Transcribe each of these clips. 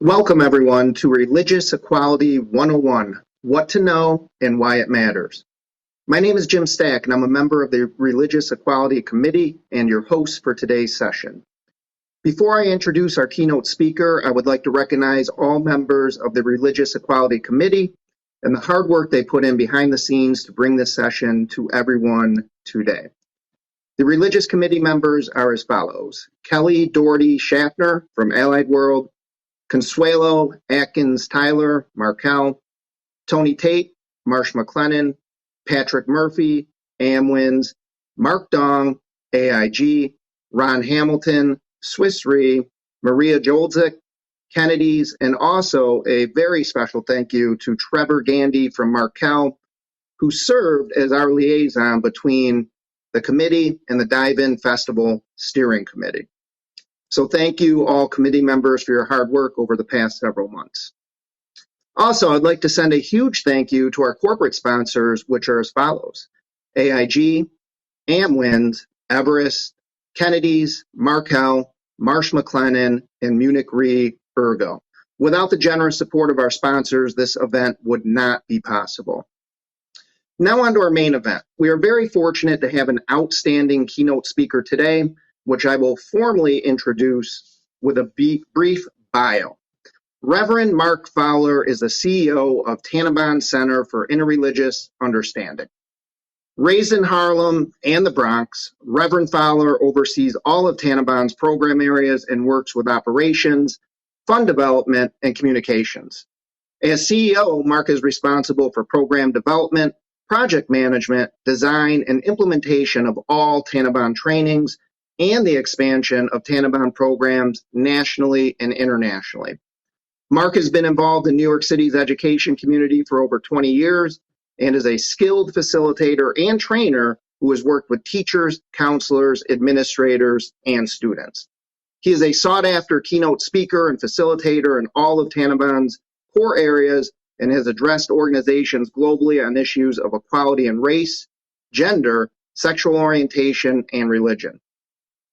Welcome, everyone, to Religious Equality 101, What to Know and Why It Matters. My name is Jim Stack, and I'm a member of the Religious Equality Committee and your host for today's session. Before I introduce our keynote speaker, I would like to recognize all members of the Religious Equality Committee and the hard work they put in behind the scenes to bring this session to everyone today. The Religious Committee members are as follows: Kelly Doherty-Schaffner from Allied World, Consuelo Atkins Tyler, Markel, Tony Tate, Marsh McLennan, Patrick Murphy, Amwins, Mark Dong, AIG, Ron Hamilton, Swiss Re, Maria Jolzik, Kennedy's, and also a very special thank you to Trevor Gandy from Markel, who served as our liaison between the committee and the Dive-In Festival Steering Committee. So thank you all committee members for your hard work over the past several months. Also, I'd like to send a huge thank you to our corporate sponsors, which are as follows: AIG, Amwins, Everest, Kennedy's, Markel, Marsh McLennan, and Munich Re Ergo. Without the generous support of our sponsors, this event would not be possible. Now on to our main event. We are very fortunate to have an outstanding keynote speaker today, which I will formally introduce with a brief bio. Reverend Mark Fowler is the CEO of Tanenbaum Center for Interreligious Understanding. Raised in Harlem and the Bronx, Reverend Fowler oversees all of Tanenbaum's program areas and works with operations, fund development, and communications. As CEO, Mark is responsible for program development, project management, design, and implementation of all Tanenbaum trainings and the expansion of Tanenbaum programs nationally and internationally. Mark has been involved in New York City's education community for over 20 years and is a skilled facilitator and trainer who has worked with teachers, counselors, administrators, and students. He is a sought-after keynote speaker and facilitator in all of Tanenbaum's core areas and has addressed organizations globally on issues of equality in race, gender, sexual orientation, and religion.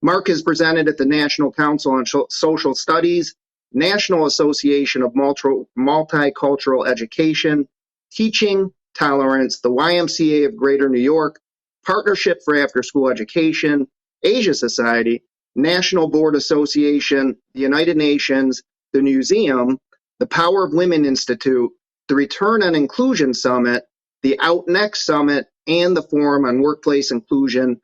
Mark has presented at the National Council on Social Studies, National Association of Multicultural Education, Teaching, Tolerance, the YMCA of Greater New York, Partnership for After School Education, Asia Society, National Board Association, the United Nations, the Museum, the Power of Women Institute, the Return on Inclusion Summit, the Out Next Summit, and the Forum on Workplace Inclusion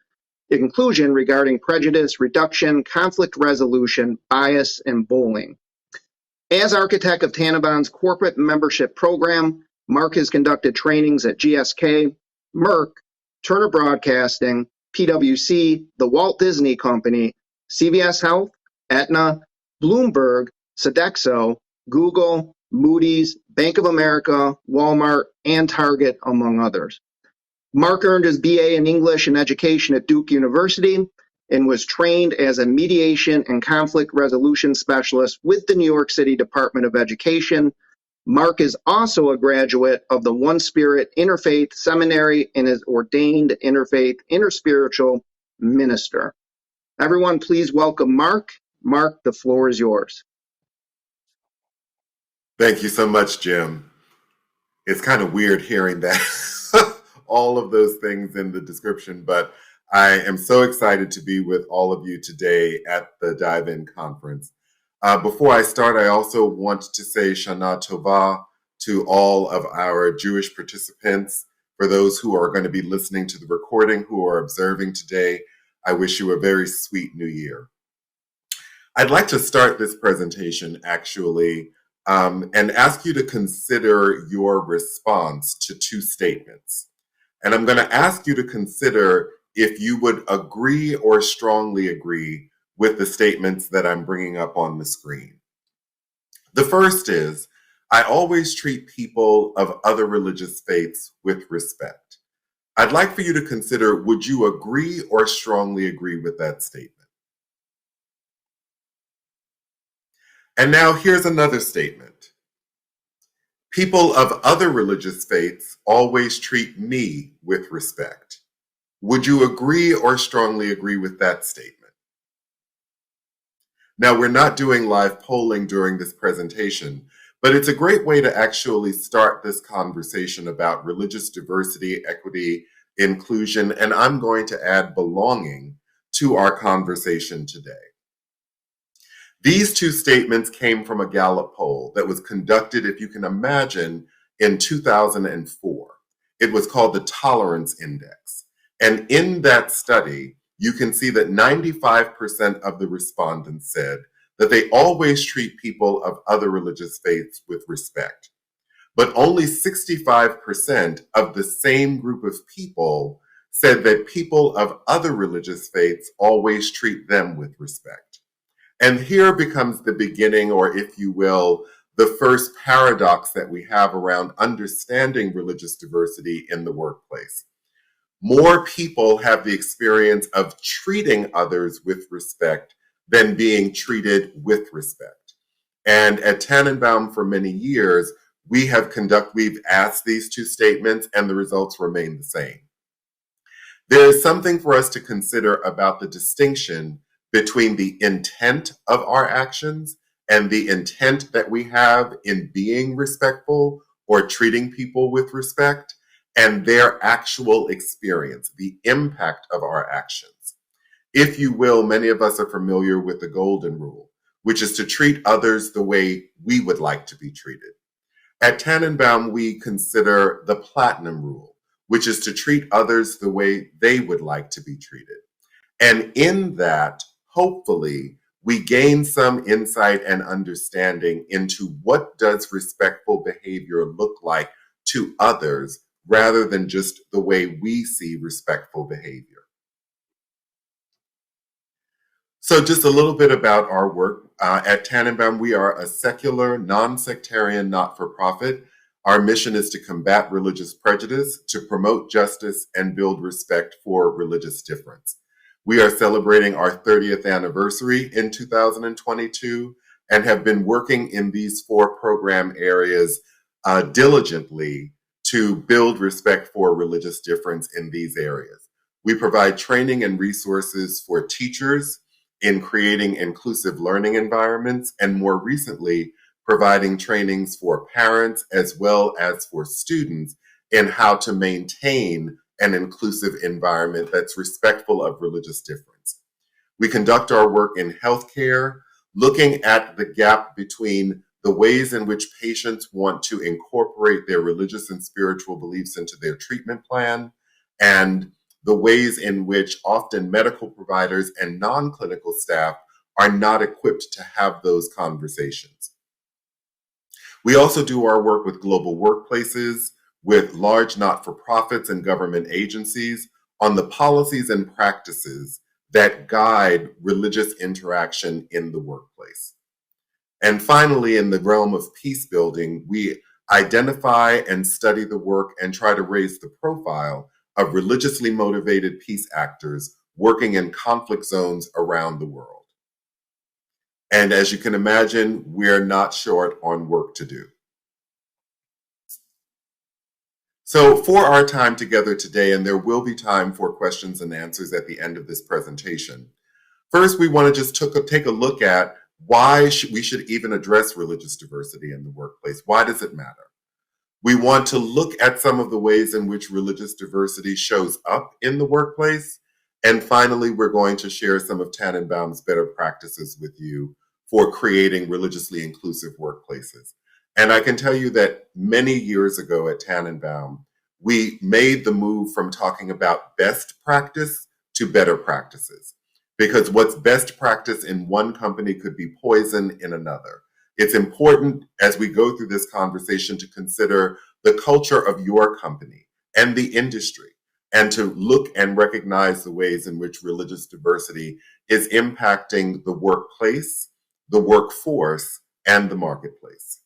regarding prejudice reduction, conflict resolution, bias, and bullying. As architect of Tanenbaum's corporate membership program, Mark has conducted trainings at GSK, Merck, Turner Broadcasting, PwC, the Walt Disney Company, CVS Health, Aetna, Bloomberg, Sodexo, Google, Moody's, Bank of America, Walmart, and Target, among others. Mark earned his BA in English and Education at Duke University and was trained as a mediation and conflict resolution specialist with the New York City Department of Education. Mark is also a graduate of the One Spirit Interfaith Seminary and is ordained interfaith interspiritual minister. Everyone, please welcome Mark. Mark, the floor is yours. Thank you so much, Jim. It's kind of weird hearing that. All of those things in the description, but I am so excited to be with all of you today at the Dive-In Conference. Before I start, I also want to say Shana Tova to all of our Jewish participants. For those who are going to be listening to the recording, who are observing today, I wish you a very sweet new year. I'd like to start this presentation actually and ask you to consider your response to two statements. And I'm going to ask you to consider if you would agree or strongly agree with the statements that I'm bringing up on the screen. The first is, I always treat people of other religious faiths with respect. I'd like for you to consider, would you agree or strongly agree with that statement? And now here's another statement. People of other religious faiths always treat me with respect. Would you agree or strongly agree with that statement? Now, we're not doing live polling during this presentation, but it's a great way to actually start this conversation about religious diversity, equity, inclusion, and I'm going to add belonging to our conversation today. These two statements came from a Gallup poll that was conducted, if you can imagine, in 2004. It was called the Tolerance Index. And in that study, you can see that 95% of the respondents said that they always treat people of other religious faiths with respect. But only 65% of the same group of people said that people of other religious faiths always treat them with respect. And here becomes the beginning, or if you will, the first paradox that we have around understanding religious diversity in the workplace. More people have the experience of treating others with respect than being treated with respect. And at Tanenbaum for many years, we've asked these two statements and the results remain the same. There is something for us to consider about the distinction between the intent of our actions and the intent that we have in being respectful or treating people with respect, and their actual experience, the impact of our actions. If you will, many of us are familiar with the golden rule, which is to treat others the way we would like to be treated. At Tanenbaum, we consider the platinum rule, which is to treat others the way they would like to be treated. And in that, hopefully, we gain some insight and understanding into what does respectful behavior look like to others rather than just the way we see respectful behavior. So just a little bit about our work. At Tanenbaum, we are a secular, non-sectarian, not-for-profit. Our mission is to combat religious prejudice, to promote justice, and build respect for religious difference. We are celebrating our 30th anniversary in 2022 and have been working in these 4 program areas diligently to build respect for religious difference in these areas. We provide training and resources for teachers in creating inclusive learning environments, and more recently, providing trainings for parents as well as for students in how to maintain an inclusive environment that's respectful of religious difference. We conduct our work in healthcare, looking at the gap between the ways in which patients want to incorporate their religious and spiritual beliefs into their treatment plan, and the ways in which often medical providers and non-clinical staff are not equipped to have those conversations. We also do our work with global workplaces, with large not-for-profits and government agencies on the policies and practices that guide religious interaction in the workplace. And finally, in the realm of peace building, we identify and study the work and try to raise the profile of religiously motivated peace actors working in conflict zones around the world. And as you can imagine, we're not short on work to do. So for our time together today, and there will be time for questions and answers at the end of this presentation, first we want to just take a look at why we should even address religious diversity in the workplace. Why does it matter? We want to look at some of the ways in which religious diversity shows up in the workplace. And finally, we're going to share some of Tanenbaum's better practices with you for creating religiously inclusive workplaces. And I can tell you that many years ago at Tanenbaum, we made the move from talking about best practice to better practices, because what's best practice in one company could be poison in another. It's important as we go through this conversation to consider the culture of your company and the industry, and to look and recognize the ways in which religious diversity is impacting the workplace, the workforce, and the marketplace.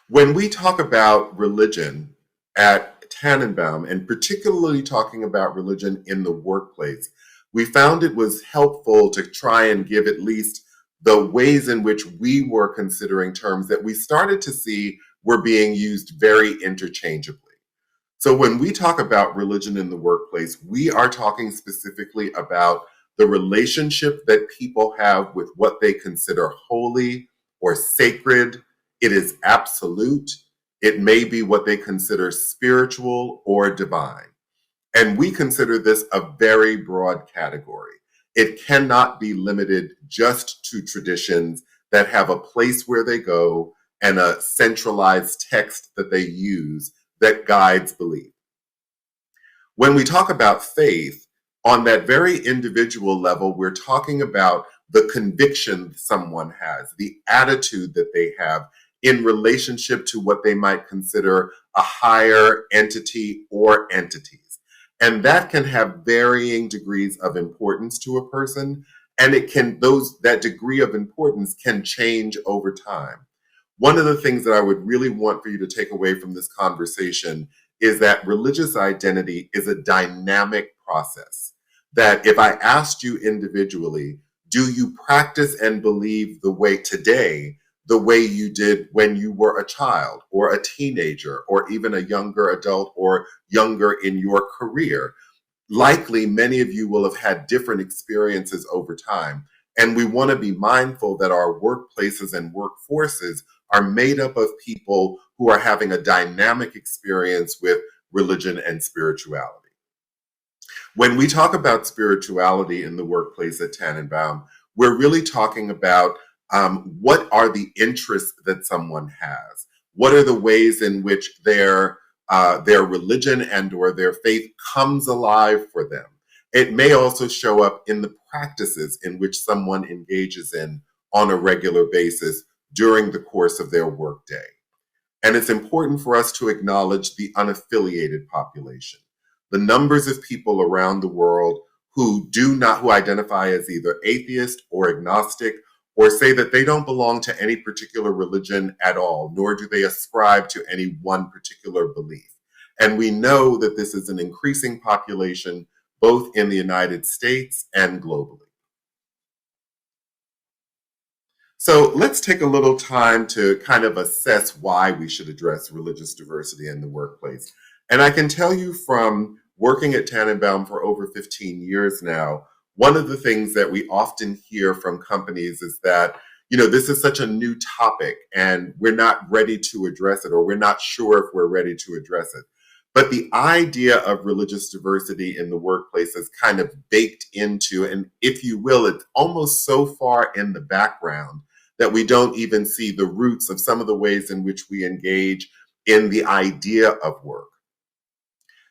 When we talk about religion at Tanenbaum, and particularly talking about religion in the workplace, we found it was helpful to try and give at least the ways in which we were considering terms that we started to see were being used very interchangeably. So when we talk about religion in the workplace, we are talking specifically about the relationship that people have with what they consider holy or sacred. It is absolute. It may be what they consider spiritual or divine. And we consider this a very broad category. It cannot be limited just to traditions that have a place where they go and a centralized text that they use that guides belief. When we talk about faith, on that very individual level, we're talking about the conviction someone has, the attitude that they have in relationship to what they might consider a higher entity or entities. And that can have varying degrees of importance to a person, and that degree of importance can change over time. One of the things that I would really want for you to take away from this conversation is that religious identity is a dynamic process. That if I asked you individually, do you practice and believe the way you did when you were a child or a teenager or even a younger adult or younger in your career? Likely, many of you will have had different experiences over time. And we want to be mindful that our workplaces and workforces are made up of people who are having a dynamic experience with religion and spirituality. When we talk about spirituality in the workplace at Tanenbaum, we're really talking about what are the interests that someone has? What are the ways in which their religion and or their faith comes alive for them? It may also show up in the practices in which someone engages in on a regular basis during the course of their workday. And it's important for us to acknowledge the unaffiliated population, the numbers of people around the world who identify as either atheist or agnostic, or say that they don't belong to any particular religion at all, nor do they ascribe to any one particular belief. And we know that this is an increasing population both in the United States and globally. So let's take a little time to kind of assess why we should address religious diversity in the workplace. And I can tell you from working at Tanenbaum for over 15 years now, one of the things that we often hear from companies is that, this is such a new topic and we're not ready to address it, or we're not sure if we're ready to address it. But the idea of religious diversity in the workplace is kind of baked into, and if you will, it's almost so far in the background that we don't even see the roots of some of the ways in which we engage in the idea of work.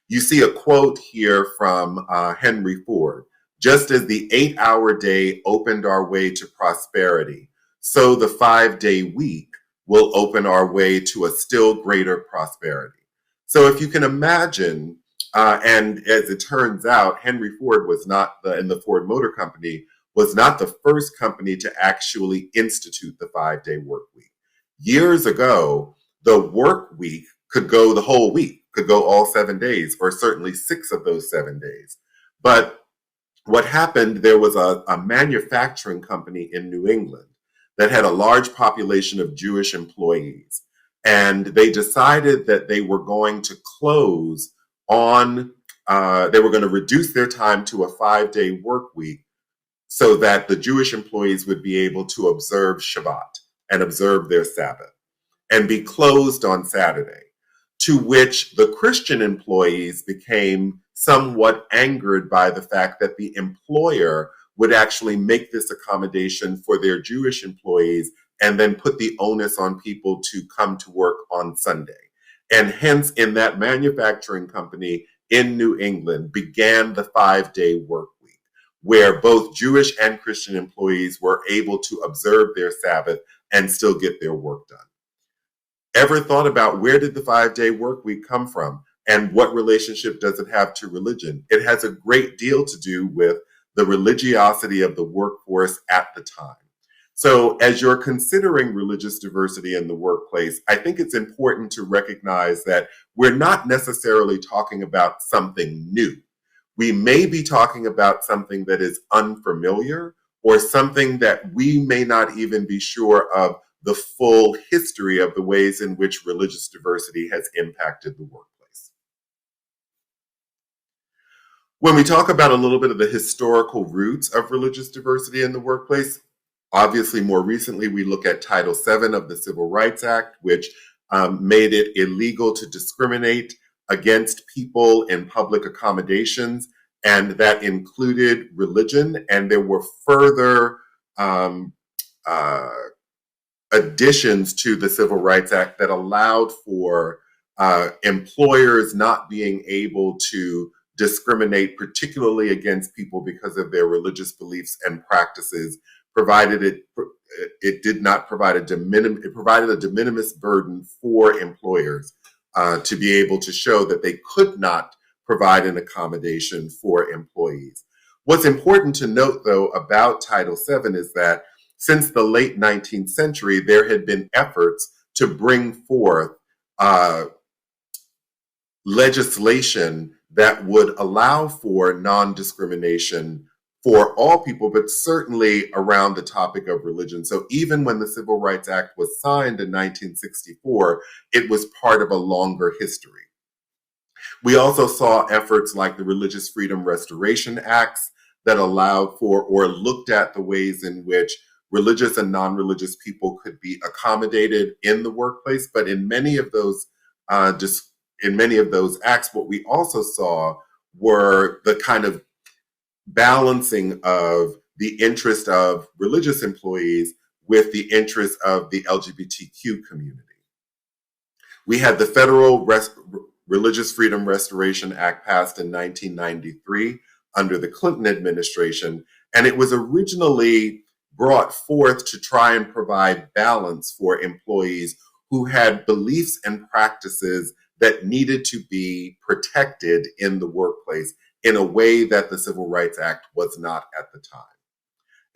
You see a quote here from Henry Ford: "Just as the 8-hour day opened our way to prosperity, so the 5-day week will open our way to a still greater prosperity." So if you can imagine, and as it turns out, Henry Ford was not and the Ford Motor Company was not the first company to actually institute the 5-day work week. Years ago, the work week could go the whole week, could go all 7 days, or certainly 6 of those 7 days. But what happened, there was a manufacturing company in New England that had a large population of Jewish employees. And they decided that they were going to close they were going to reduce their time to a 5-day work week so that the Jewish employees would be able to observe Shabbat and observe their Sabbath and be closed on Saturday, to which the Christian employees became somewhat angered by the fact that the employer would actually make this accommodation for their Jewish employees and then put the onus on people to come to work on Sunday. And hence, in that manufacturing company in New England began the 5-day work week, where both Jewish and Christian employees were able to observe their Sabbath and still get their work done. Ever thought about where did the 5-day work week come from and what relationship does it have to religion? It has a great deal to do with the religiosity of the workforce at the time. So as you're considering religious diversity in the workplace, I think it's important to recognize that we're not necessarily talking about something new. We may be talking about something that is unfamiliar or something that we may not even be sure of the full history of the ways in which religious diversity has impacted the workplace. When we talk about a little bit of the historical roots of religious diversity in the workplace, obviously more recently we look at Title VII of the Civil Rights Act, which made it illegal to discriminate against people in public accommodations, and that included religion. And there were further um, uh, additions to the Civil Rights Act that allowed for employers not being able to discriminate, particularly against people because of their religious beliefs and practices, provided it did not provide it provided a de minimis burden for employers to be able to show that they could not provide an accommodation for employees. What's important to note, though, about Title VII is that since the late 19th century, there had been efforts to bring forth legislation that would allow for non-discrimination for all people, but certainly around the topic of religion. So even when the Civil Rights Act was signed in 1964, it was part of a longer history. We also saw efforts like the Religious Freedom Restoration Acts that allowed for or looked at the ways in which religious and non-religious people could be accommodated in the workplace. But in many of those acts, what we also saw were the kind of balancing of the interest of religious employees with the interest of the LGBTQ community. We had the Federal Religious Freedom Restoration Act passed in 1993 under the Clinton administration, and it was originally brought forth to try and provide balance for employees who had beliefs and practices that needed to be protected in the workplace in a way that the Civil Rights Act was not at the time.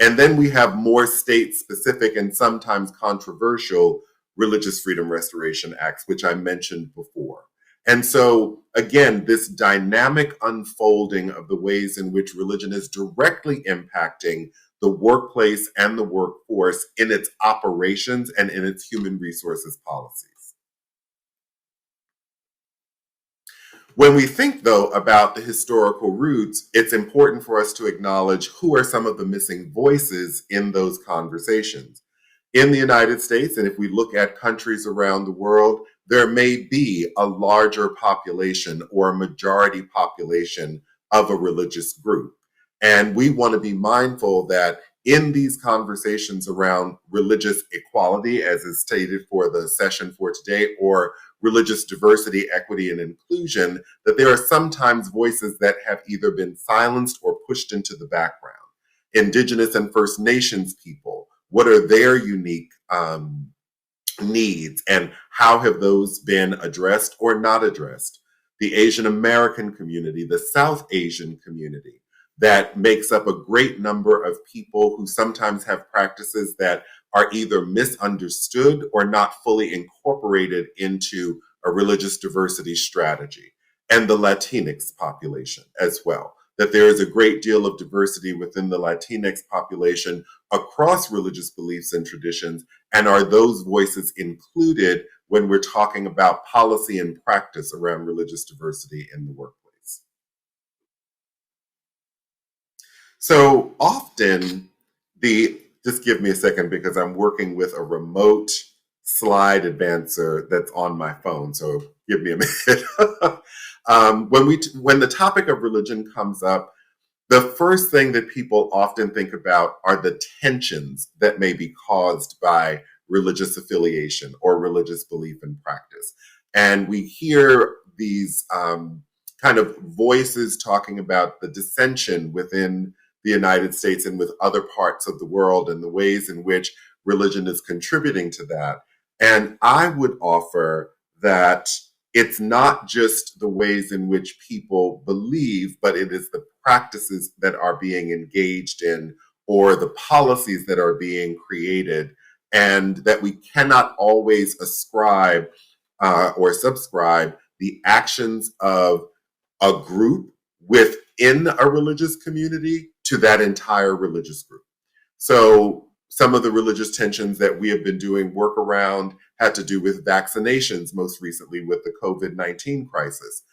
And then we have more state-specific and sometimes controversial Religious Freedom Restoration Acts, which I mentioned before. And so, again, this dynamic unfolding of the ways in which religion is directly impacting the workplace and the workforce in its operations and in its human resources policies. When we think, though, about the historical roots, it's important for us to acknowledge who are some of the missing voices in those conversations. In the United States, and if we look at countries around the world, there may be a larger population or a majority population of a religious group. And we want to be mindful that in these conversations around religious equality, as is stated for the session for today, or religious diversity, equity, and inclusion, that there are sometimes voices that have either been silenced or pushed into the background. Indigenous and First Nations people, what are their unique needs, and how have those been addressed or not addressed? The Asian American community, the South Asian community, that makes up a great number of people who sometimes have practices that are either misunderstood or not fully incorporated into a religious diversity strategy. And the Latinx population as well, that there is a great deal of diversity within the Latinx population across religious beliefs and traditions, and are those voices included when we're talking about policy and practice around religious diversity in the workplace? So often just give me a second because I'm working with a remote slide advancer that's on my phone. So give me a minute. When the topic of religion comes up, the first thing that people often think about are the tensions that may be caused by religious affiliation or religious belief and practice. And we hear these kind of voices talking about the dissension within the United States and with other parts of the world and the ways in which religion is contributing to that. And I would offer that it's not just the ways in which people believe, but it is the practices that are being engaged in or the policies that are being created, and that we cannot always ascribe or subscribe the actions of a group within a religious community to that entire religious group. So some of the religious tensions that we have been doing work around had to do with vaccinations, most recently with the COVID-19 crisis.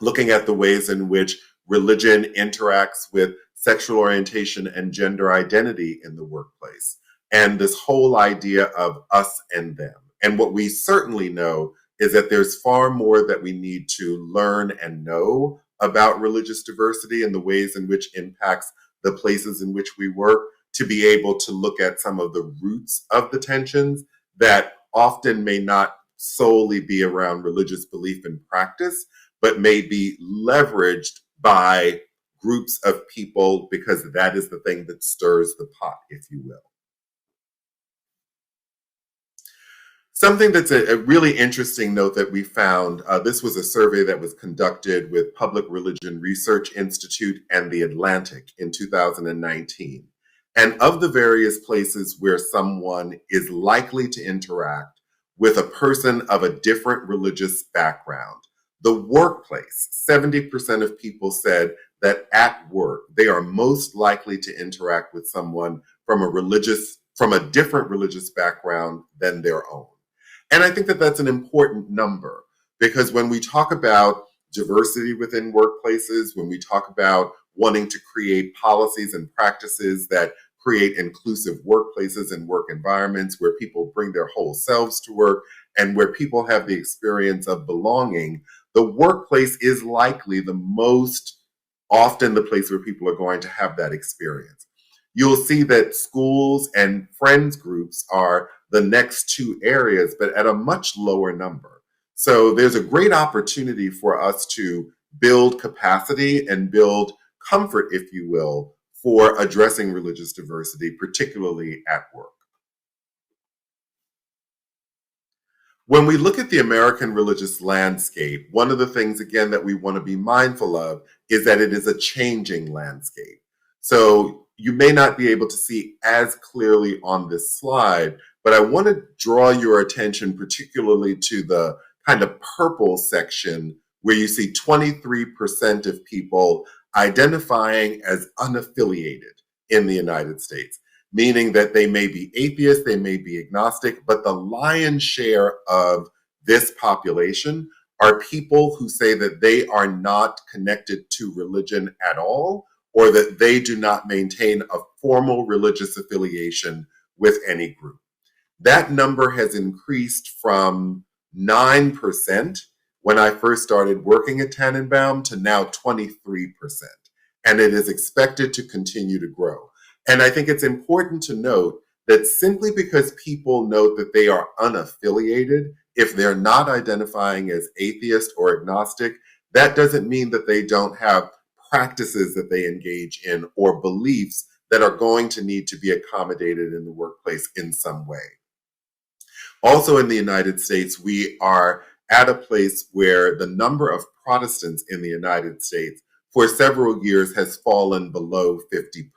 looking at the ways in which religion interacts with sexual orientation and gender identity in the workplace, and this whole idea of us and them. And what we certainly know is that there's far more that we need to learn and know about religious diversity and the ways in which impacts the places in which we work, to be able to look at some of the roots of the tensions that often may not solely be around religious belief and practice, but may be leveraged by groups of people, because that is the thing that stirs the pot, if you will. Something that's a really interesting note that we found, this was a survey that was conducted with Public Religion Research Institute and The Atlantic in 2019. And of the various places where someone is likely to interact with a person of a different religious background, the workplace, 70% of people said that at work, they are most likely to interact with someone from a different religious background than their own. And I think that that's an important number, because when we talk about diversity within workplaces, when we talk about wanting to create policies and practices that create inclusive workplaces and work environments where people bring their whole selves to work and where people have the experience of belonging, the workplace is likely the most often the place where people are going to have that experience. You'll see that schools and friends groups are the next two areas, but at a much lower number. So there's a great opportunity for us to build capacity and build comfort, if you will, for addressing religious diversity, particularly at work. When we look at the American religious landscape, one of the things, again, that we want to be mindful of is that it is a changing landscape. So you may not be able to see as clearly on this slide, but I want to draw your attention particularly to the kind of purple section where you see 23% of people identifying as unaffiliated in the United States, meaning that they may be atheist, they may be agnostic, but the lion's share of this population are people who say that they are not connected to religion at all, or that they do not maintain a formal religious affiliation with any group. That number has increased from 9% when I first started working at Tanenbaum to now 23%. And it is expected to continue to grow. And I think it's important to note that simply because people note that they are unaffiliated, if they're not identifying as atheist or agnostic, that doesn't mean that they don't have practices that they engage in or beliefs that are going to need to be accommodated in the workplace in some way. Also in the United States, we are at a place where the number of Protestants in the United States for several years has fallen below 50%.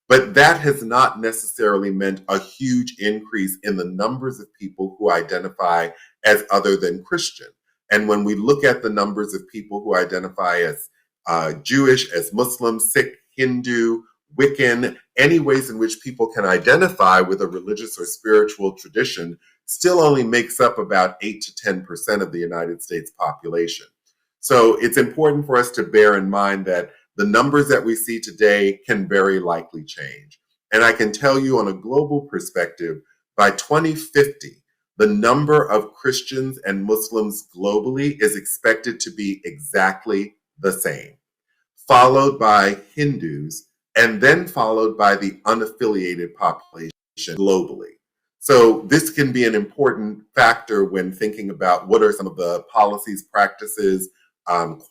But that has not necessarily meant a huge increase in the numbers of people who identify as other than Christian. And when we look at the numbers of people who identify as Jewish, as Muslim, Sikh, Hindu, Wiccan, any ways in which people can identify with a religious or spiritual tradition, still only makes up about 8 to 10% of the United States population. So it's important for us to bear in mind that the numbers that we see today can very likely change. And I can tell you on a global perspective, by 2050, the number of Christians and Muslims globally is expected to be exactly the same, followed by Hindus, and then followed by the unaffiliated population globally. So this can be an important factor when thinking about what are some of the policies, practices,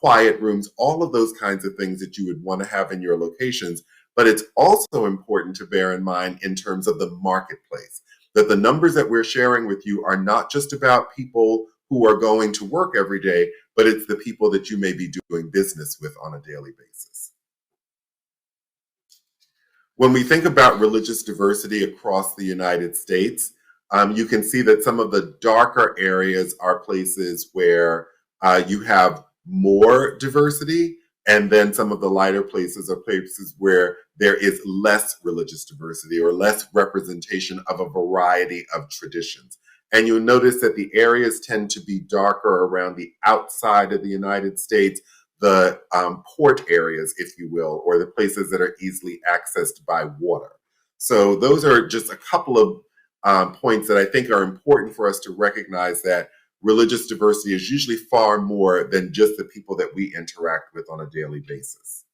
quiet rooms, all of those kinds of things that you would want to have in your locations. But it's also important to bear in mind in terms of the marketplace, that the numbers that we're sharing with you are not just about people who are going to work every day, but it's the people that you may be doing business with on a daily basis. When we think about religious diversity across the United States, you can see that some of the darker areas are places where you have more diversity, and then some of the lighter places are places where there is less religious diversity or less representation of a variety of traditions. And you'll notice that the areas tend to be darker around the outside of the United States, the port areas, if you will, or the places that are easily accessed by water. So those are just a couple of points that I think are important for us to recognize, that religious diversity is usually far more than just the people that we interact with on a daily basis.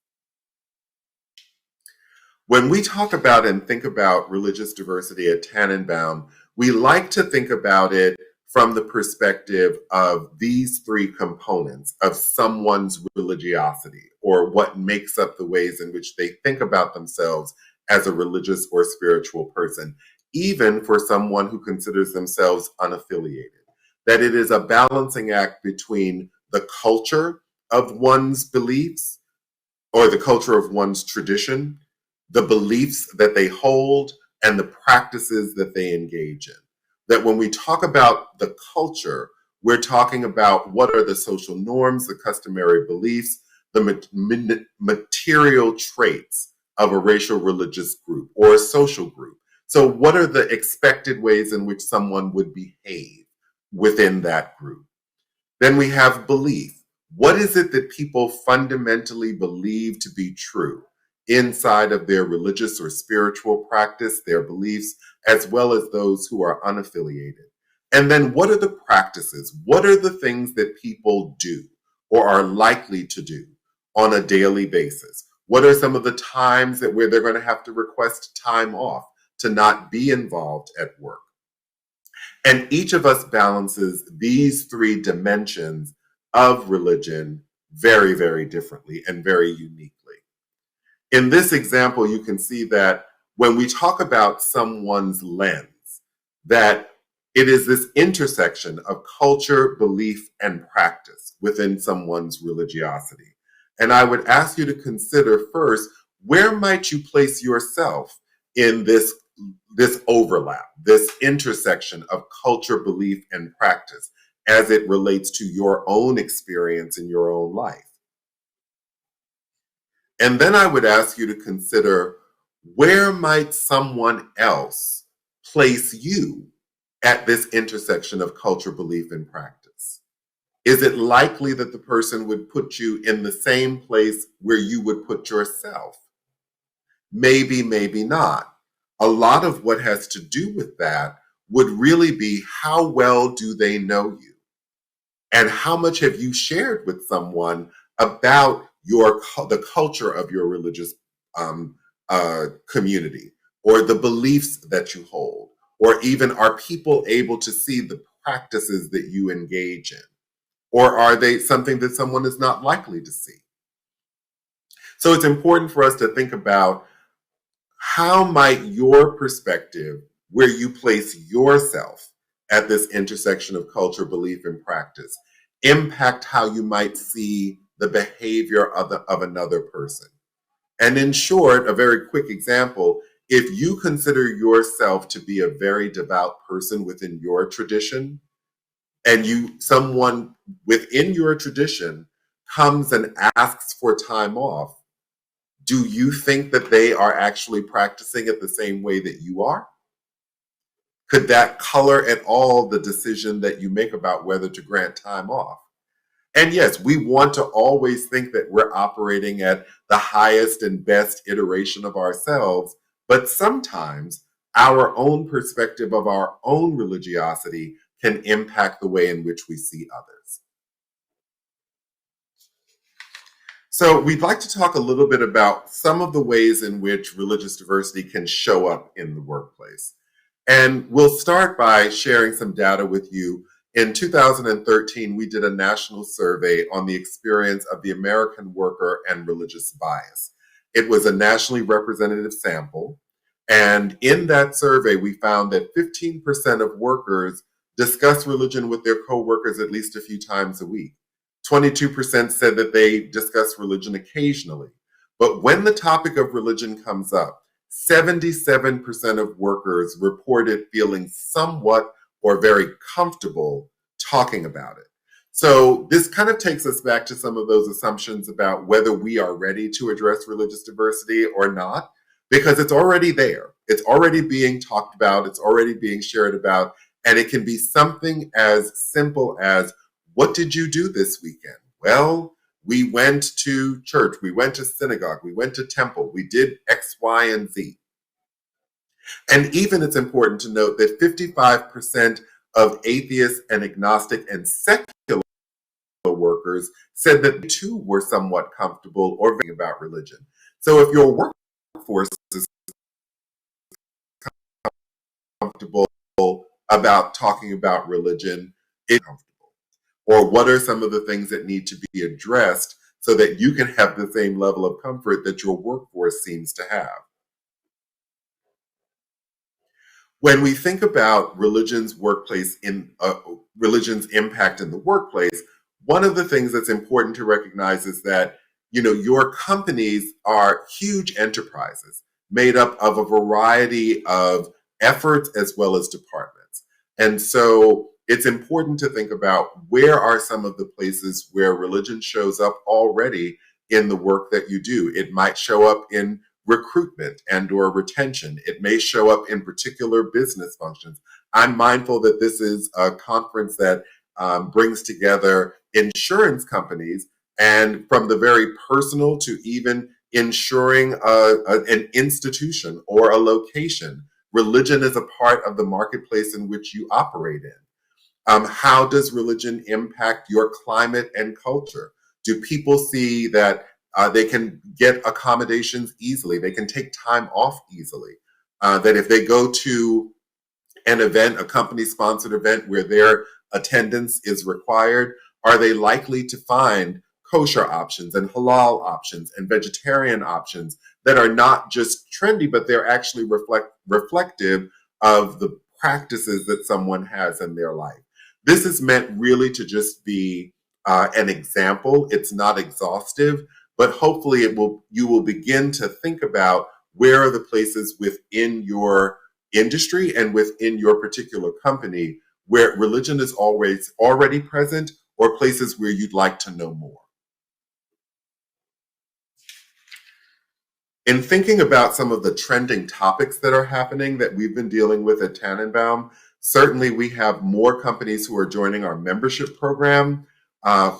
When we talk about and think about religious diversity at Tanenbaum, we like to think about it from the perspective of these three components of someone's religiosity, or what makes up the ways in which they think about themselves as a religious or spiritual person, even for someone who considers themselves unaffiliated. That it is a balancing act between the culture of one's beliefs or the culture of one's tradition, the beliefs that they hold, and the practices that they engage in. That when we talk about the culture, we're talking about what are the social norms, the customary beliefs, the material traits of a racial religious group or a social group. So what are the expected ways in which someone would behave within that group? Then we have belief. What is it that people fundamentally believe to be true inside of their religious or spiritual practice, their beliefs, as well as those who are unaffiliated? And then what are the practices? What are the things that people do or are likely to do on a daily basis? What are some of the times that where they're going to have to request time off to not be involved at work? And each of us balances these three dimensions of religion very, very differently and very uniquely. In this example, you can see that when we talk about someone's lens, that it is this intersection of culture, belief, and practice within someone's religiosity. And I would ask you to consider first, where might you place yourself in this overlap, this intersection of culture, belief, and practice as it relates to your own experience in your own life? And then I would ask you to consider, where might someone else place you at this intersection of culture, belief, and practice? Is it likely that the person would put you in the same place where you would put yourself? Maybe, maybe not. A lot of what has to do with that would really be, how well do they know you? And how much have you shared with someone about the culture of your religious community, or the beliefs that you hold, or even are people able to see the practices that you engage in? Or are they something that someone is not likely to see? So it's important for us to think about, how might your perspective, where you place yourself at this intersection of culture, belief, and practice, impact how you might see the behavior of another person? And in short, a very quick example, if you consider yourself to be a very devout person within your tradition, and someone within your tradition comes and asks for time off, do you think that they are actually practicing it the same way that you are? Could that color at all the decision that you make about whether to grant time off? And yes, we want to always think that we're operating at the highest and best iteration of ourselves, but sometimes our own perspective of our own religiosity can impact the way in which we see others. So we'd like to talk a little bit about some of the ways in which religious diversity can show up in the workplace. And we'll start by sharing some data with you. In 2013, we did a national survey on the experience of the American worker and religious bias. It was a nationally representative sample. And in that survey, we found that 15% of workers discuss religion with their coworkers at least a few times a week. 22% said that they discuss religion occasionally. But when the topic of religion comes up, 77% of workers reported feeling somewhat or very comfortable talking about it. So this kind of takes us back to some of those assumptions about whether we are ready to address religious diversity or not, because it's already there. It's already being talked about. It's already being shared about. And it can be something as simple as, what did you do this weekend? Well, we went to church, we went to synagogue, we went to temple, we did X, Y, and Z. And even it's important to note that 55% of atheists and agnostic and secular workers said that they too were somewhat comfortable or thinking about religion. So if your workforce is comfortable about talking about religion, it's comfortable. Or what are some of the things that need to be addressed so that you can have the same level of comfort that your workforce seems to have? When we think about religion's religion's impact in the workplace, one of the things that's important to recognize is that your companies are huge enterprises made up of a variety of efforts as well as departments. And so it's important to think about, where are some of the places where religion shows up already in the work that you do. It might show up in recruitment and or retention. It may show up in particular business functions. I'm mindful that this is a conference that brings together insurance companies, and from the very personal to even insuring an institution or a location, religion is a part of the marketplace in which you operate in. How does religion impact your climate and culture? Do people see that they can get accommodations easily? They can take time off easily. That if they go to an event, a company-sponsored event where their attendance is required, are they likely to find kosher options and halal options and vegetarian options that are not just trendy, but they're actually reflective of the practices that someone has in their life? This is meant really to just be an example. It's not exhaustive, but hopefully you will begin to think about, where are the places within your industry and within your particular company where religion is always already present, or places where you'd like to know more. In thinking about some of the trending topics that are happening that we've been dealing with at Tanenbaum, certainly we have more companies who are joining our membership program,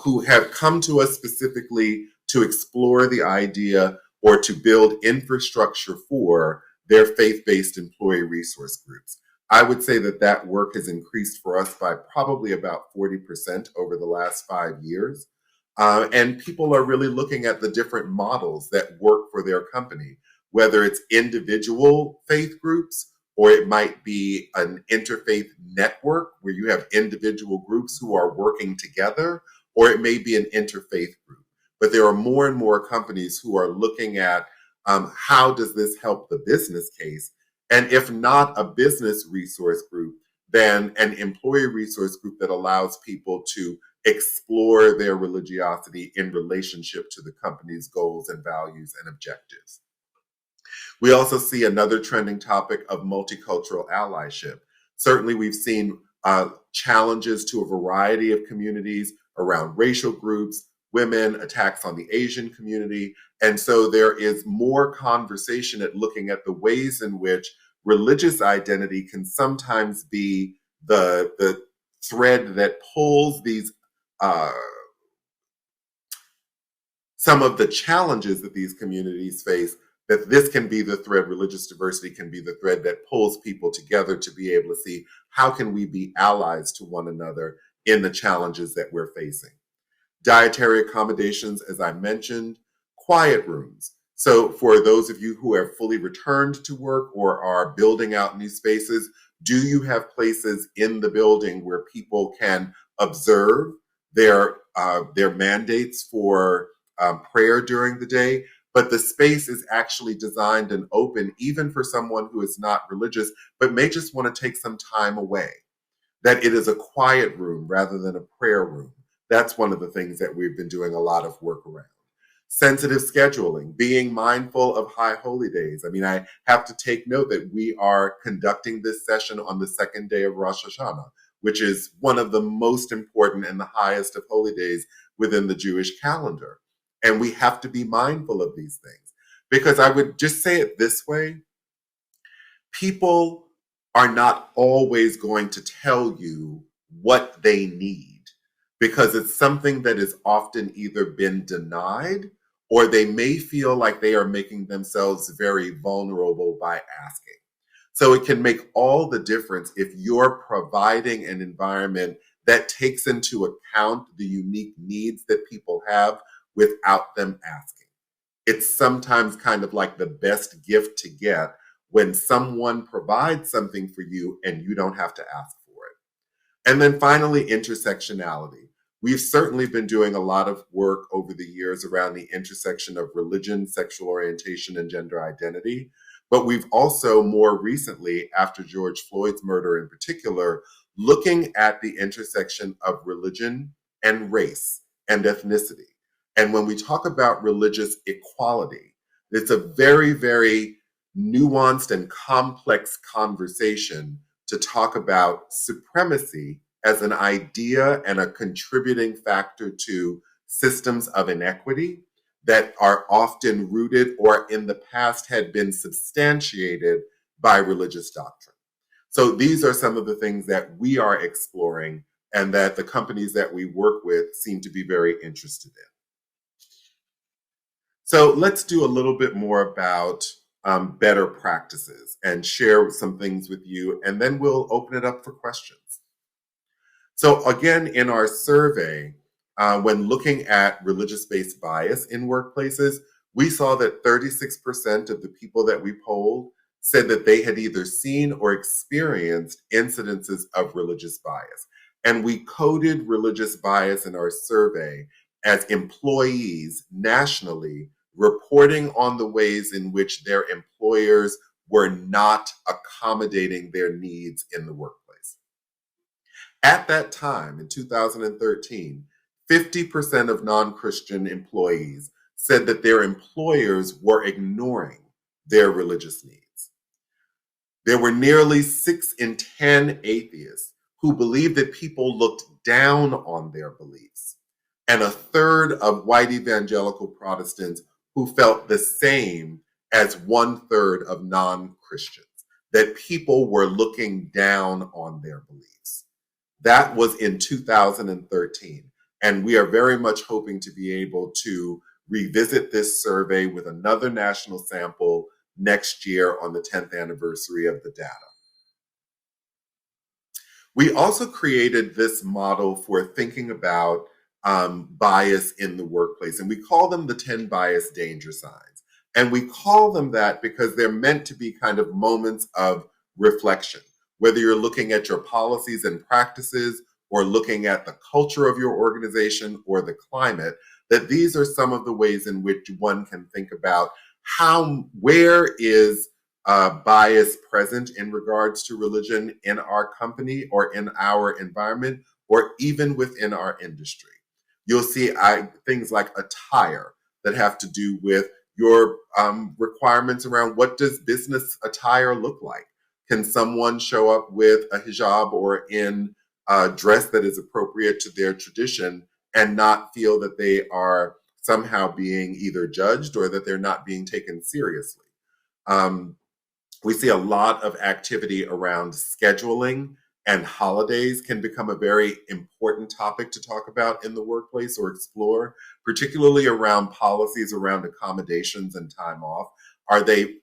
who have come to us specifically to explore the idea or to build infrastructure for their faith-based employee resource groups. I would say that work has increased for us by probably about 40% over the last 5 years. And people are really looking at the different models that work for their company, whether it's individual faith groups, or it might be an interfaith network where you have individual groups who are working together, or it may be an interfaith group. But there are more and more companies who are looking at, how does this help the business case? And if not a business resource group, then an employee resource group that allows people to explore their religiosity in relationship to the company's goals and values and objectives. We also see another trending topic of multicultural allyship. Certainly, we've seen challenges to a variety of communities around racial groups, women, attacks on the Asian community. And so there is more conversation at looking at the ways in which religious identity can sometimes be the thread that pulls these some of the challenges that these communities face, that this can be the thread, religious diversity can be the thread that pulls people together to be able to see, how can we be allies to one another in the challenges that we're facing. Dietary accommodations, as I mentioned, quiet rooms. So for those of you who have fully returned to work or are building out new spaces, do you have places in the building where people can observe their mandates for prayer during the day, but the space is actually designed and open even for someone who is not religious, but may just want to take some time away, that it is a quiet room rather than a prayer room. That's one of the things that we've been doing a lot of work around. Sensitive scheduling, being mindful of high holy days. I mean, I have to take note that we are conducting this session on the second day of Rosh Hashanah, which is one of the most important and the highest of holy days within the Jewish calendar. And we have to be mindful of these things, because I would just say it this way: people are not always going to tell you what they need, because it's something that has often either been denied, or they may feel like they are making themselves very vulnerable by asking. So it can make all the difference if you're providing an environment that takes into account the unique needs that people have without them asking. It's sometimes kind of like the best gift to get when someone provides something for you and you don't have to ask for it. And then finally, intersectionality. We've certainly been doing a lot of work over the years around the intersection of religion, sexual orientation, and gender identity. But we've also more recently, after George Floyd's murder in particular, looking at the intersection of religion and race and ethnicity. And when we talk about religious equality, it's a very, very nuanced and complex conversation to talk about supremacy as an idea and a contributing factor to systems of inequity that are often rooted or in the past had been substantiated by religious doctrine. So these are some of the things that we are exploring and that the companies that we work with seem to be very interested in. So let's do a little bit more about better practices and share some things with you, and then we'll open it up for questions. So again, in our survey, when looking at religious-based bias in workplaces, we saw that 36% of the people that we polled said that they had either seen or experienced incidences of religious bias. And we coded religious bias in our survey as employees nationally reporting on the ways in which their employers were not accommodating their needs in the workplace. At that time, in 2013, 50% of non-Christian employees said that their employers were ignoring their religious needs. There were nearly 6 in 10 atheists who believed that people looked down on their beliefs, and a third of white evangelical Protestants who felt the same as 1/3 of non-Christians, that people were looking down on their beliefs. That was in 2013. And we are very much hoping to be able to revisit this survey with another national sample next year on the 10th anniversary of the data. We also created this model for thinking about bias in the workplace, and we call them the 10 bias danger signs. And we call them that because they're meant to be kind of moments of reflection, whether you're looking at your policies and practices or looking at the culture of your organization or the climate, that these are some of the ways in which one can think about where is bias present in regards to religion in our company or in our environment or even within our industry. You'll see things like attire that have to do with your requirements around what does business attire look like. Can someone show up with a hijab or in a dress that is appropriate to their tradition and not feel that they are somehow being either judged or that they're not being taken seriously? We see a lot of activity around scheduling, and holidays can become a very important topic to talk about in the workplace or explore, particularly around policies around accommodations and time off. Are they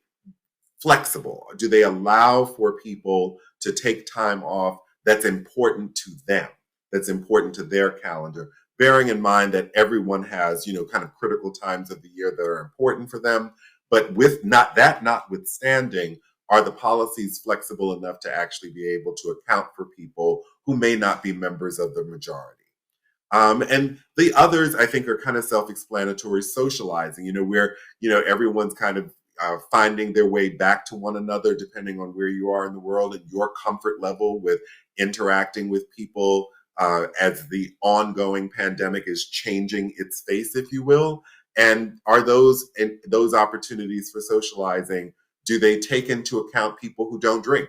flexible? Do they allow for people to take time off that's important to them, that's important to their calendar, bearing in mind that everyone has, kind of critical times of the year that are important for them. But notwithstanding, are the policies flexible enough to actually be able to account for people who may not be members of the majority? And the others, I think, are kind of self-explanatory. Socializing, where, everyone's kind of finding their way back to one another, depending on where you are in the world and your comfort level with interacting with people as the ongoing pandemic is changing its face, if you will. And are those opportunities for socializing, do they take into account people who don't drink?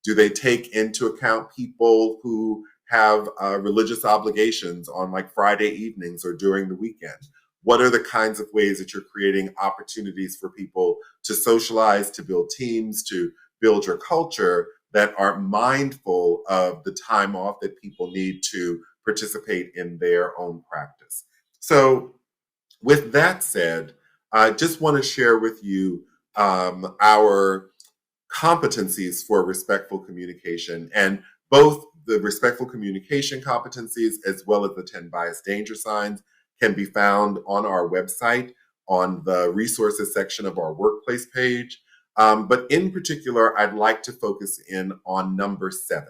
Do they take into account people who have religious obligations on like Friday evenings or during the weekend? What are the kinds of ways that you're creating opportunities for people to socialize, to build teams, to build your culture that are mindful of the time off that people need to participate in their own practice. So, with that said, I just want to share with you our competencies for respectful communication, and both the respectful communication competencies as well as the 10 bias danger signs can be found on our website on the resources section of our workplace page. But in particular, I'd like to focus in on number 7,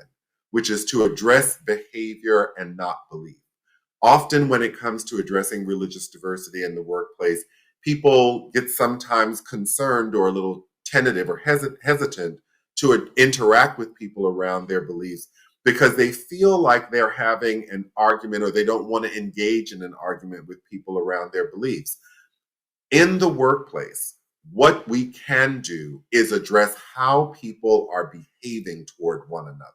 which is to address behavior and not belief. Often, when it comes to addressing religious diversity in the workplace, people get sometimes concerned or a little tentative or hesitant to interact with people around their beliefs because they feel like they're having an argument or they don't want to engage in an argument with people around their beliefs. In the workplace, what we can do is address how people are behaving toward one another,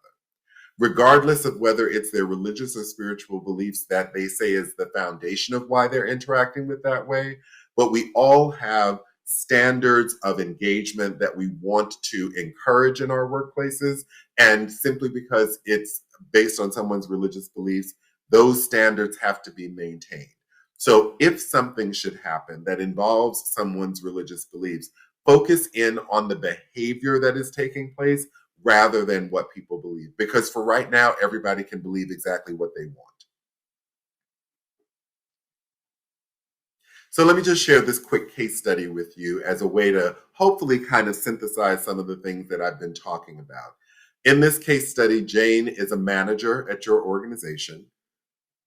regardless of whether it's their religious or spiritual beliefs that they say is the foundation of why they're interacting with that way. But we all have standards of engagement that we want to encourage in our workplaces. And simply because it's based on someone's religious beliefs, those standards have to be maintained. So if something should happen that involves someone's religious beliefs, focus in on the behavior that is taking place rather than what people believe. Because for right now, everybody can believe exactly what they want. So let me just share this quick case study with you as a way to hopefully kind of synthesize some of the things that I've been talking about. In this case study, Jane is a manager at your organization.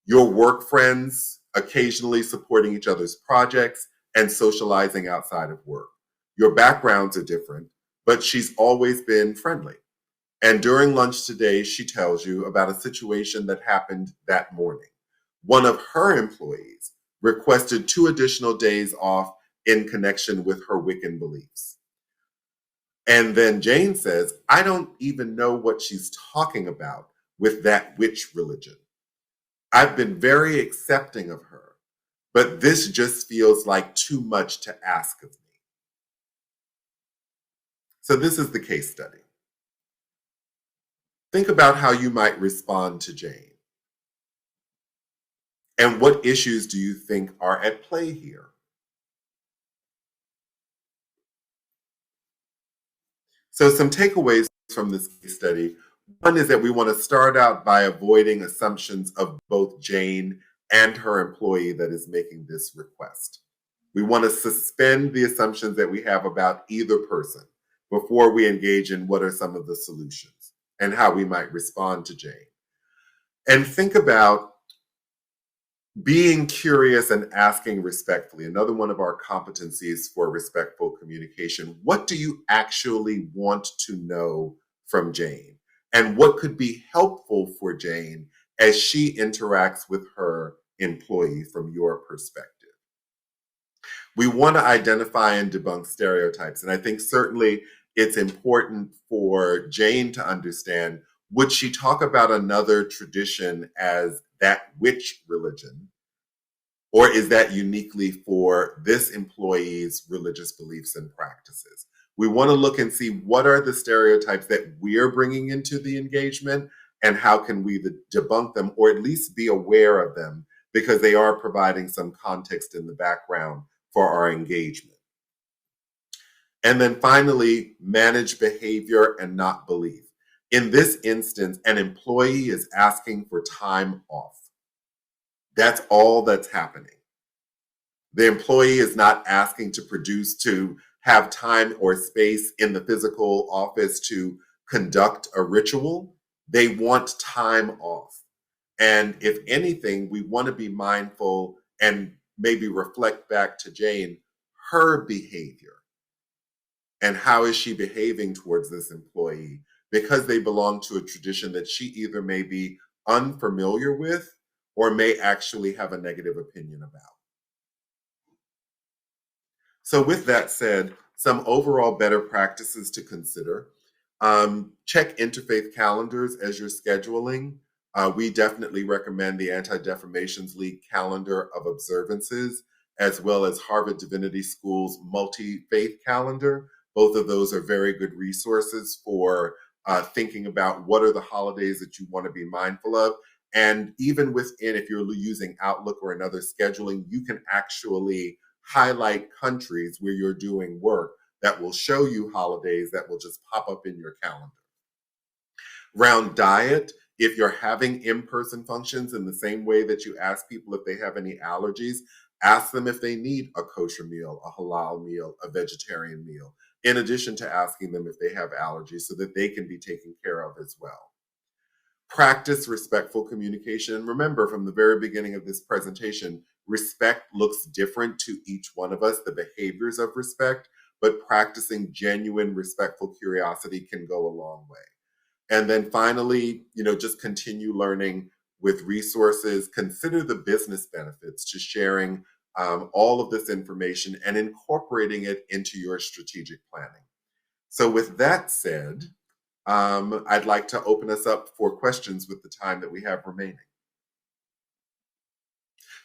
Your work friends occasionally supporting each other's projects and socializing outside of work. Your backgrounds are different, but she's always been friendly. And during lunch today, she tells you about a situation that happened that morning. One of her employees requested 2 additional days off in connection with her Wiccan beliefs. And then Jane says, I don't even know what she's talking about with that witch religion. I've been very accepting of her, but this just feels like too much to ask of me. So this is the case study. Think about how you might respond to Jane. And what issues do you think are at play here? So some takeaways from this case study. One is that we want to start out by avoiding assumptions of both Jane and her employee that is making this request. We want to suspend the assumptions that we have about either person before we engage in what are some of the solutions and how we might respond to Jane. And think about being curious and asking respectfully. Another one of our competencies for respectful communication. What do you actually want to know from Jane? And what could be helpful for Jane as she interacts with her employee from your perspective? We want to identify and debunk stereotypes. And I think certainly it's important for Jane to understand, would she talk about another tradition as that witch religion? Or is that uniquely for this employee's religious beliefs and practices? We want to look and see what are the stereotypes that we're bringing into the engagement and how can we debunk them or at least be aware of them because they are providing some context in the background for our engagement. And then finally, manage behavior and not belief. In this instance, an employee is asking for time off. That's all that's happening. The employee is not asking to produce, to have time or space in the physical office to conduct a ritual. They want time off. And if anything, we want to be mindful and maybe reflect back to Jane, her behavior. And how is she behaving towards this employee? Because they belong to a tradition that she either may be unfamiliar with or may actually have a negative opinion about. So with that said, some overall better practices to consider. Check interfaith calendars as you're scheduling. We definitely recommend the Anti-Defamations League calendar of observances, as well as Harvard Divinity School's multi-faith calendar. Both of those are very good resources for thinking about what are the holidays that you want to be mindful of. And even within, if you're using Outlook or another scheduling, you can actually highlight countries where you're doing work that will show you holidays that will just pop up in your calendar. Around diet, if you're having in-person functions, in the same way that you ask people if they have any allergies, ask them if they need a kosher meal, a halal meal, a vegetarian meal, in addition to asking them if they have allergies so that they can be taken care of as well. Practice respectful communication. And remember, from the very beginning of this presentation, respect looks different to each one of us, the behaviors of respect, but practicing genuine respectful curiosity can go a long way. And then finally, just continue learning with resources. Consider the business benefits to sharing all of this information and incorporating it into your strategic planning. So with that said, I'd like to open us up for questions with the time that we have remaining.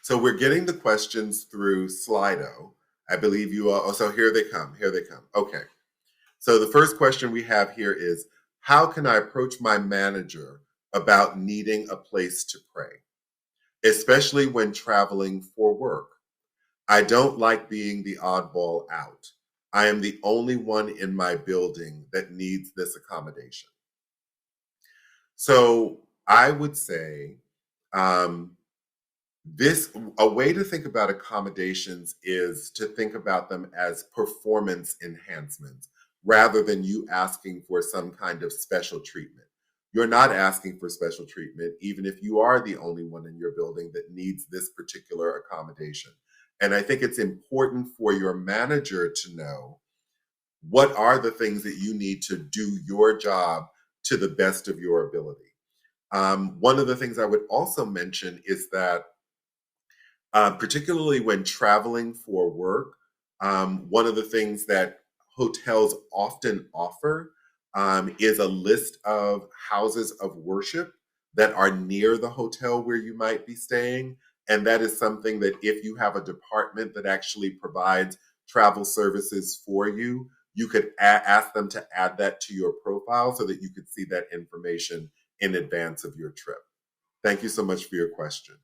So we're getting the questions through Slido. I believe you all, so here they come. Okay. So the first question we have here is, how can I approach my manager about needing a place to pray, especially when traveling for work? I don't like being the oddball out. I am the only one in my building that needs this accommodation. So I would say a way to think about accommodations is to think about them as performance enhancements rather than you asking for some kind of special treatment. You're not asking for special treatment, even if you are the only one in your building that needs this particular accommodation. And I think it's important for your manager to know what are the things that you need to do your job to the best of your ability. One of the things I would also mention is that particularly when traveling for work, one of the things that hotels often offer is a list of houses of worship that are near the hotel where you might be staying. And that is something that if you have a department that actually provides travel services for you, you could ask them to add that to your profile so that you could see that information in advance of your trip. Thank you so much for your question.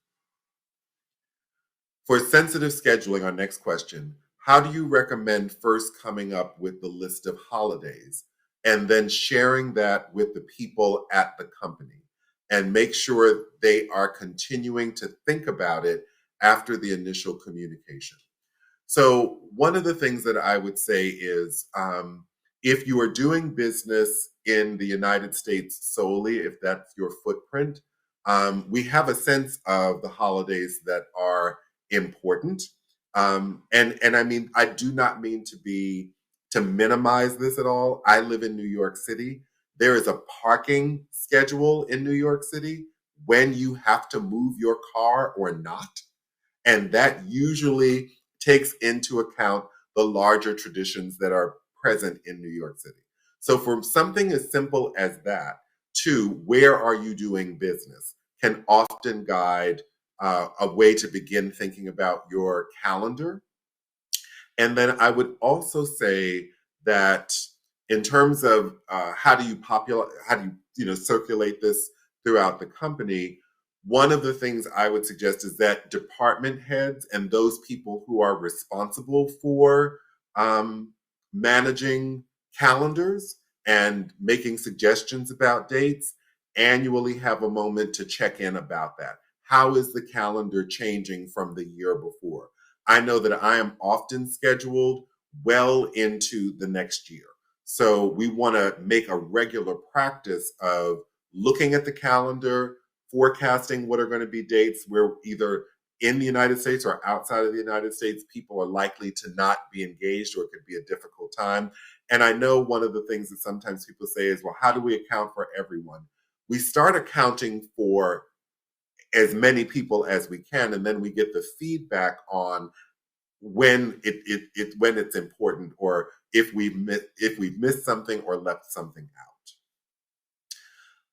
For sensitive scheduling, our next question, how do you recommend first coming up with the list of holidays and then sharing that with the people at the company and make sure they are continuing to think about it after the initial communication? So one of the things that I would say is if you are doing business in the United States solely, if that's your footprint, we have a sense of the holidays that are important. And I mean, I do not mean to minimize this at all. I live in New York City. There is a parking schedule in New York City when you have to move your car or not. And that usually takes into account the larger traditions that are present in New York City. So from something as simple as that to where are you doing business can often guide a way to begin thinking about your calendar. And then I would also say that in terms of how do you circulate this throughout the company, one of the things I would suggest is that department heads and those people who are responsible for managing calendars and making suggestions about dates annually have a moment to check in about that. How is the calendar changing from the year before? I know that I am often scheduled well into the next year. So we want to make a regular practice of looking at the calendar, forecasting what are going to be dates where either in the United States or outside of the United States, people are likely to not be engaged or it could be a difficult time. And I know one of the things that sometimes people say is, well, how do we account for everyone? We start accounting for as many people as we can, and then we get the feedback on when when it's important or if we've missed something or left something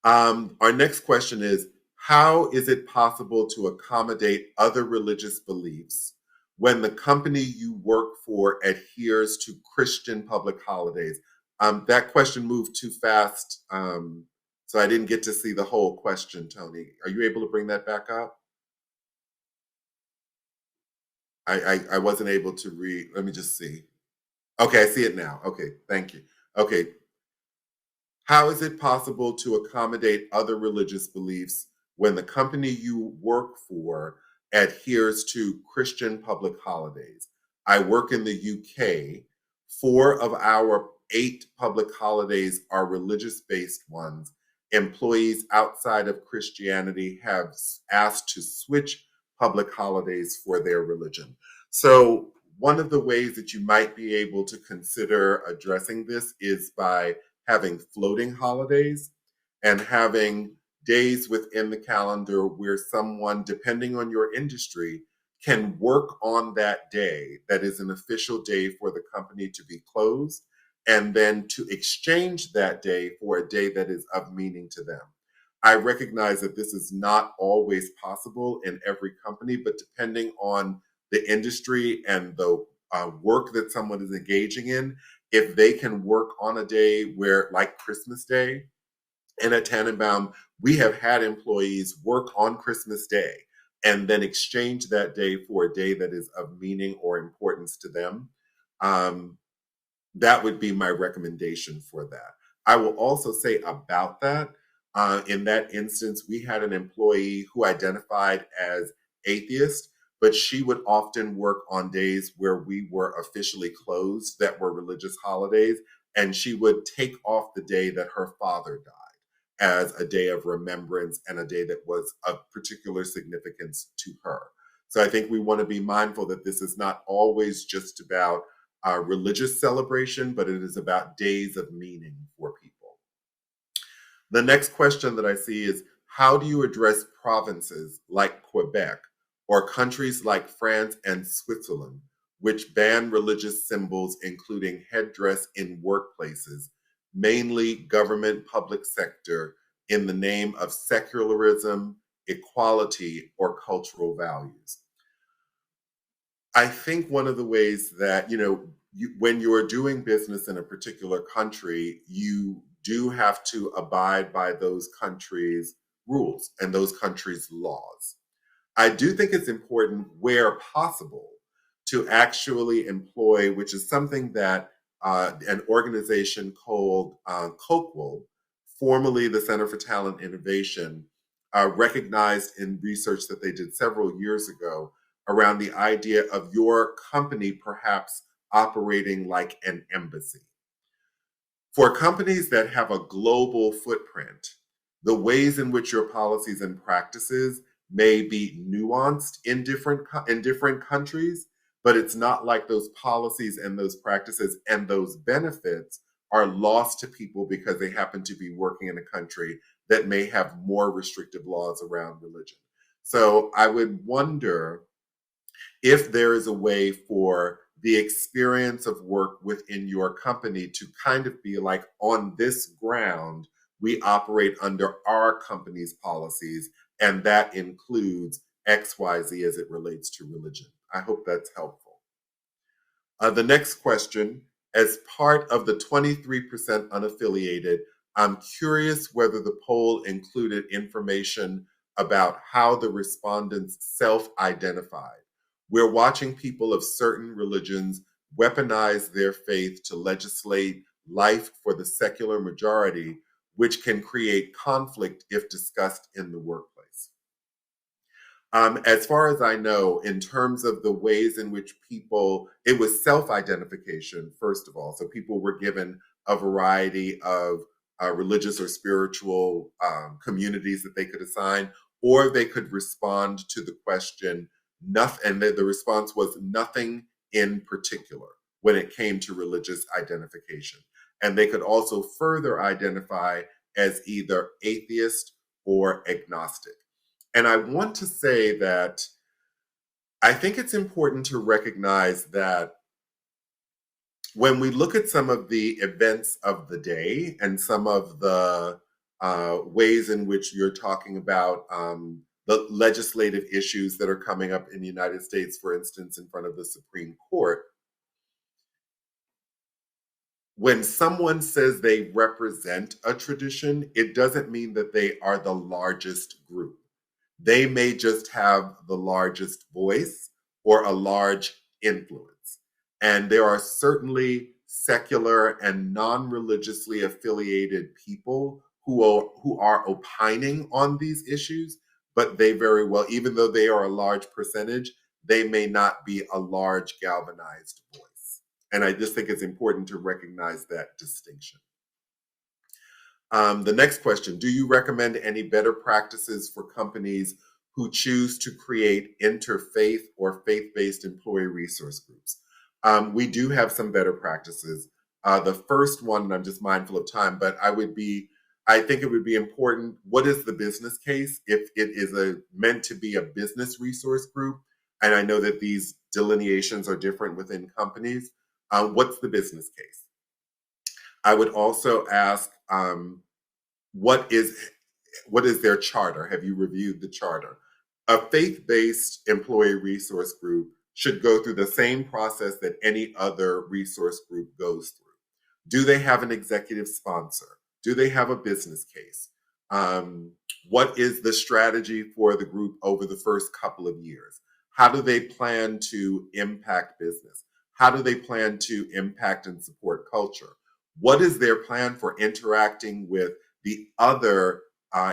out. Our next question is, how is it possible to accommodate other religious beliefs when the company you work for adheres to Christian public holidays? That question moved too fast, so I didn't get to see the whole question, Tony. Are you able to bring that back up? I wasn't able to read. Let me just see. Okay, I see it now. Okay, thank you. Okay, how is it possible to accommodate other religious beliefs when the company you work for adheres to Christian public holidays? I work in the UK. 4 of our 8 public holidays are religious based ones. Employees outside of Christianity have asked to switch public holidays for their religion. So, one of the ways that you might be able to consider addressing this is by having floating holidays and having days within the calendar where someone, depending on your industry, can work on that day that is an official day for the company to be closed, and then to exchange that day for a day that is of meaning to them. I recognize that this is not always possible in every company, but depending on the industry and the work that someone is engaging in, if they can work on a day where, like Christmas Day, and at Tanenbaum, we have had employees work on Christmas Day and then exchange that day for a day that is of meaning or importance to them. Um, that would be my recommendation for that. I will also say about that, in that instance, we had an employee who identified as atheist, but she would often work on days where we were officially closed that were religious holidays, and she would take off the day that her father died as a day of remembrance and a day that was of particular significance to her. So I think we want to be mindful that this is not always just about religious celebration, but it is about days of meaning for people. The next question that I see is, how do you address provinces like Quebec or countries like France and Switzerland, which ban religious symbols, including headdress in workplaces, mainly government public sector, in the name of secularism, equality, or cultural values? I think one of the ways that, when you're doing business in a particular country, you do have to abide by those countries' rules and those countries' laws. I do think it's important where possible to actually employ, which is something that an organization called Coquel, formerly the Center for Talent Innovation, recognized in research that they did several years ago around the idea of your company perhaps operating like an embassy. For companies that have a global footprint, the ways in which your policies and practices may be nuanced in different countries, but it's not like those policies and those practices and those benefits are lost to people because they happen to be working in a country that may have more restrictive laws around religion. So I would wonder if there is a way for the experience of work within your company to kind of be like, on this ground, we operate under our company's policies, and that includes XYZ as it relates to religion. I hope that's helpful. The next question, as part of the 23% unaffiliated, I'm curious whether the poll included information about how the respondents self-identified. We're watching people of certain religions weaponize their faith to legislate life for the secular majority, which can create conflict if discussed in the workplace. As far as I know, in terms of the ways in which people, it was self-identification, first of all. So people were given a variety of religious or spiritual communities that they could assign, or they could respond to the question, nothing, and the response was nothing in particular when it came to religious identification. And they could also further identify as either atheist or agnostic. And I want to say that I think it's important to recognize that when we look at some of the events of the day and some of the ways in which you're talking about the legislative issues that are coming up in the United States, for instance, in front of the Supreme Court, when someone says they represent a tradition, it doesn't mean that they are the largest group. They may just have the largest voice or a large influence. And there are certainly secular and non-religiously affiliated people who are opining on these issues, but they very well, even though they are a large percentage, they may not be a large galvanized voice. And I just think it's important to recognize that distinction. The next question, do you recommend any better practices for companies who choose to create interfaith or faith-based employee resource groups? We do have some better practices. The first one, and I'm just mindful of time, but I think it would be important, what is the business case? If it is meant to be a business resource group, and I know that these delineations are different within companies, what's the business case? I would also ask, what is their charter? Have you reviewed the charter? A faith-based employee resource group should go through the same process that any other resource group goes through. Do they have an executive sponsor? Do they have a business case? What is the strategy for the group over the first couple of years? How do they plan to impact business? How do they plan to impact and support culture? What is their plan for interacting with the other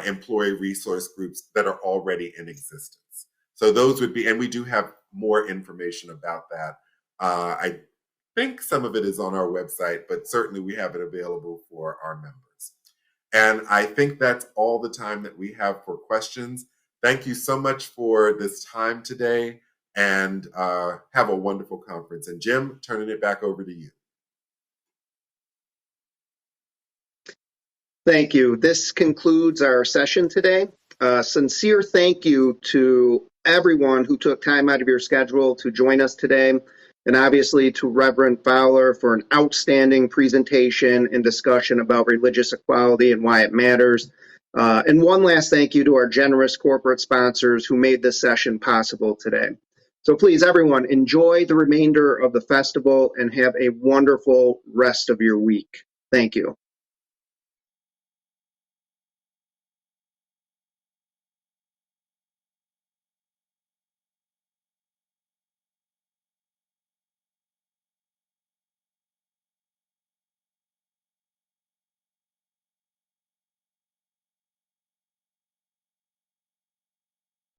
employee resource groups that are already in existence? So those would be, and we do have more information about that. I think some of it is on our website, but certainly we have it available for our members. And I think that's all the time that we have for questions. Thank you so much for this time today, and have a wonderful conference. And Jim, turning it back over to you. Thank you. This concludes our session today. Sincere thank you to everyone who took time out of your schedule to join us today, and obviously to Reverend Fowler for an outstanding presentation and discussion about religious equality and why it matters. And one last thank you to our generous corporate sponsors who made this session possible today. So please, everyone, enjoy the remainder of the festival and have a wonderful rest of your week. Thank you.